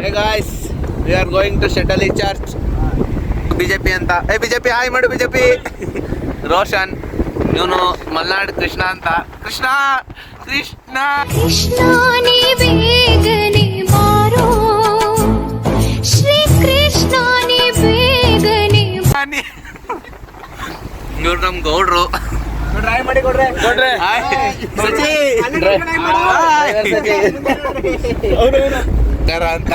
Hey guys, we are going to Shetali Church. BJP ಅಂತ BJP hi ಮಾಡು BJP. Roshan ಇವನು ಮಲ್ನಾಡ್ ಕೃಷ್ಣ ಅಂತ. ಕೃಷ್ಣ ಕೃಷ್ಣ ಕೃಷ್ಣನೇ ಬೇಗನೆ ಬಾರೋ ಶ್ರೀ ಕೃಷ್ಣನೇ ಬೇಗನೆ. ಇವ್ರು ನಮ್ ಗೌಡ್ರು. ಟ್ರೈ ಮಾಡಿ ಕೊಡ್ರೆ ಅಂತ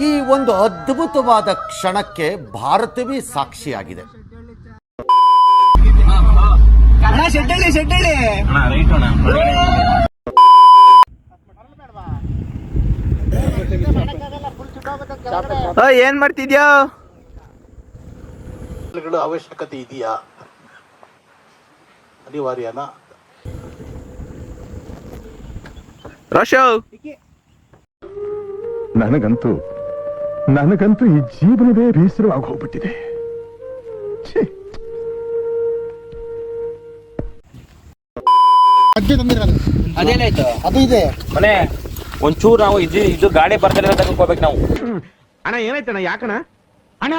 ಈ ಒಂದು ಅದ್ಭುತವಾದ ಕ್ಷಣಕ್ಕೆ ಭಾರತವೇ ಸಾಕ್ಷಿಯಾಗಿದೆ. ಏನ್ ಮಾಡ್ತಿದ್ಯಾ? ಅವಶ್ಯಕತೆ ಇದೆಯಾ, ಅನಿವಾರ್ಯನಾ? ರೋಷೋ ನನಗಂತೂ ಈ ಜೀವನವೇ ಬೇಸರವಾಗಿ ಹೋಗ್ಬಿಟ್ಟಿದೆ. ಅದೇನಾಯ್ತು? ಅದು ಇದೆ ಮನೆ ಒಂಚೂರು ನಾವು ಇದು ಗಾಡಿ ಬರ್ತಾರೆ ಹೋಗ್ಬೇಕು ನಾವು. ಅಣ್ಣ ಏನಾಯ್ತಣ್ಣ? ಯಾಕಣ್ಣ? ಅಣ್ಣ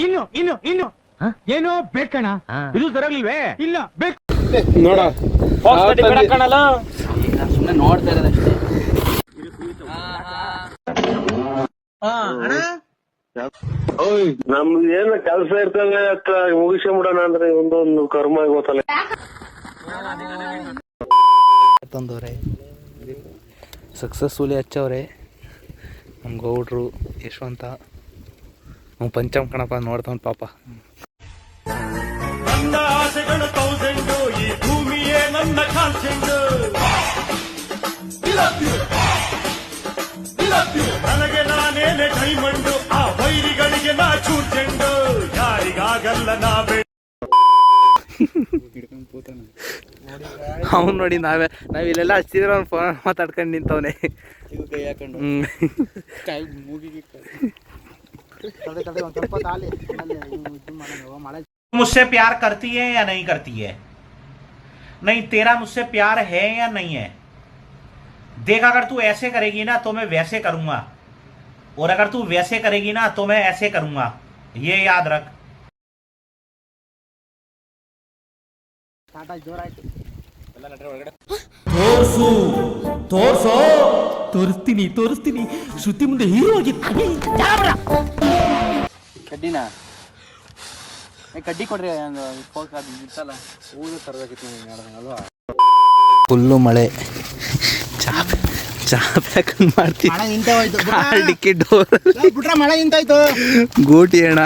ಇನ್ನು ಏನೋ ಬೇಕಣ್ಣ. ಇದು ಸರಿಯಾಗ್ಲಿಲ್ವೇ? ಇಲ್ಲ ಬೇಕು ನೋಡ ಕಣಲ್ಲ, ಸುಮ್ಮನೆ ನೋಡ್ತಾ ಇರೋದಷ್ಟೇ. ನಮ್ದು ಏನ ಕೆಲ್ಸ ಇರ್ತಂಗ ಮುಗಿಸ್ಕೊಂಡ್ಬಿಡೋಣ ಅಂದ್ರೆ ಒಂದೊಂದು ಕರ್ಮ ಗೊತ್ತಲ್ಲ. ತಂದವ್ರೆ ಸಕ್ಸಸ್ಫುಲಿ ಹಚ್ಚವ್ರೆ ನಮ್ಮ ಗೌಡ್ರು ಯಶವಂತ. ಅವ್ನು ಪಂಚಮ್ ಕಣಪ್ಪ, ನೋಡ್ತಾವ್ ಪಾಪ. ನನ್ನ ಆಸೆಗಳು 1000, ಈ ಭೂಮಿಯೇ ನನ್ನ ಕಾಲ್ಚೆಂಡು. ನನಗೆ ನಾನೇನೆ ಡೈಮಂಡು, ಆ ವೈರಿಗಳಿಗೆ ನಾ ಚೂರ್ಚೆಂಡು. ಯಾರಿಗಾಗಲ್ಲ ನಾವೇ. ಅವ್ನು ನೋಡಿ ನಾವಿಲ್ಲೆಲ್ಲ ಹಚ್ಚಿದ್ರೆ ಅವ್ನು ಫೋನ್ ಮಾತಾಡ್ಕೊಂಡು ನಿಂತವನೆ. मुझसे प्यार करती है या नहीं करती है? नहीं, तेरा मुझसे प्यार है या नहीं है? देख, अगर तू ऐसे करेगी ना तो मैं वैसे करूंगा, और अगर तू वैसे करेगी ना तो मैं ऐसे करूंगा. ये याद रख. ತೋರಿಸ್ತೀನಿ ಶ್ರುತಿ ಮುಂದೆ ಹೀರೋ ಆಗಿ ಕಡ್ಡಿನ ಕಡ್ಡಿ ಕೊಡ್ರಿ. ಫುಲ್ಲು ಮಳೆ, ಚಾಪೆ ಮಾಡ್ತೀವಿ. ಡೋರ್ ಮಳೆ ನಿಂತಾಯ್ತು. ಗೂಟಿ ಅಣ್ಣ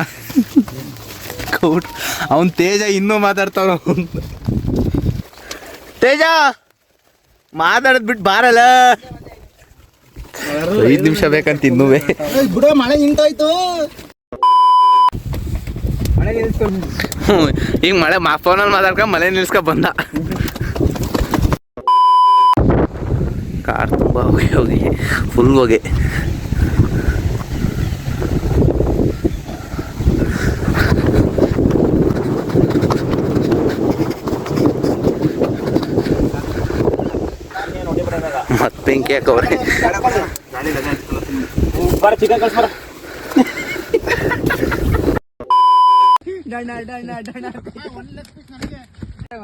ಗೌಟ್ ಅವನ್ ತೇಜ ಇನ್ನೂ ಮಾತಾಡ್ತಾವ. ತೇಜ ಮಾತಾಡದ್ ಬಿಟ್ಟು ಬಾರಲ್ಲ. 5 ನಿಮಿಷ ಬೇಕಂತ ಇನ್ನುವೆ. ಬಿಡ, ಮಳೆ ನಿಂತಾಯ್ತು. ಈಗ ಮಳೆ ಫೋನಲ್ಲಿ ಮಾತಾಡ್ಕ ಮಳೆ ನಿಲ್ಸ್ಕ ಬಂದ. ಕಾರ್ ತುಂಬ ಹೋಗಿ ಫುಲ್ ಹೋಗಿ. ಮತ್ತೆ ಬೆಂಕಿ ಹಾಕವ್ರೆ. ಚಿಕನ್ ಕಳ್ಸ್ಬಾರ.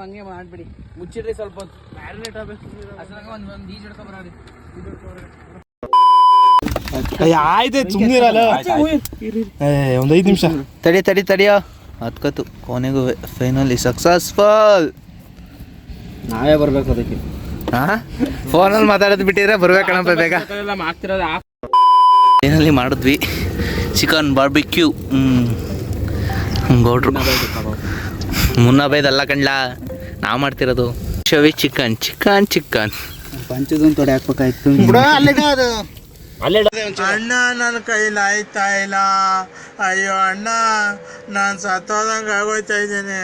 ಹಂಗೆ ಮಾಡ್ಬಿಡಿ, ಮುಚ್ಚಿಡ್ರಿ ಸ್ವಲ್ಪ ಹೊತ್ತು. ಮ್ಯಾರಿನೇಟ್ ಆಗ್ಬೇಕು. ಒಂದು ಈಜ್ ಹಿಡ್ಕೊ ಬರೋರಿ. ಆಯ್ತು, ಸುಮ್ಮನಿರಲ್ಲ. ಒಂದು 5 ನಿಮಿಷ ತಡಿಯೋ. ಹತ್ಕತ್ತು ಕೊನೆಗೂ ಫೈನಲಿ ಸಕ್ಸಸ್ಫುಲ್. ನಾವೇ ಬರ್ಬೇಕು ಅದಕ್ಕೆ. ಫೋನಲ್ಲಿ ಮಾತಾಡೋದು ಬಿಟ್ಟಿದ್ರೆ ಬರ್ಬೇಕಣಪ್ಪ ಬೇಗ. ಫೈನಲಿ ಮಾಡಿದ್ವಿ ಚಿಕನ್ ಬಾರ್ಬಿಕ್ಯೂ. ಗೌಡ್ರು ಮುನ್ನಾಬೈದ್ ಅಲ್ಲ ಕಣ್ಲಾ, ನಾವು ಮಾಡ್ತಿರೋದು ಶವಿ ಚಿಕನ್. ಪಂಚದೊಂದು ತೊಡೆ ಹಾಕ್ಬೇಕಾಯ್ತು. ಅಣ್ಣ, ನನ್ನ ಕೈಲಿ ಆಯ್ತಾ ಇಲ್ಲ. ಅಯ್ಯೋ ಅಣ್ಣ, ನಾನು ಸತ್ತೋದಂಗ ಆಗೋಯ್ತಾ ಇದ್ದೇನೆ.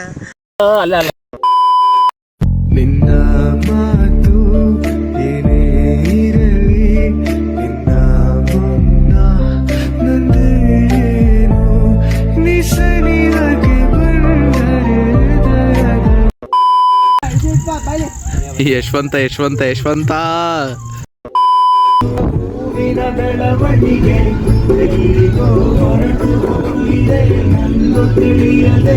ನಿನ್ನ ಮಾತು ಏನೇ ಇರಲಿ, ನಿನ್ನ ಮುನ್ನ ನಂದೇನು ನಿಸನಿಗೆ ಬಂದರೆ ಯಶವಂತ ಯಶವಂತ ಯಶವಂತ ತಿಳಿಯದೆ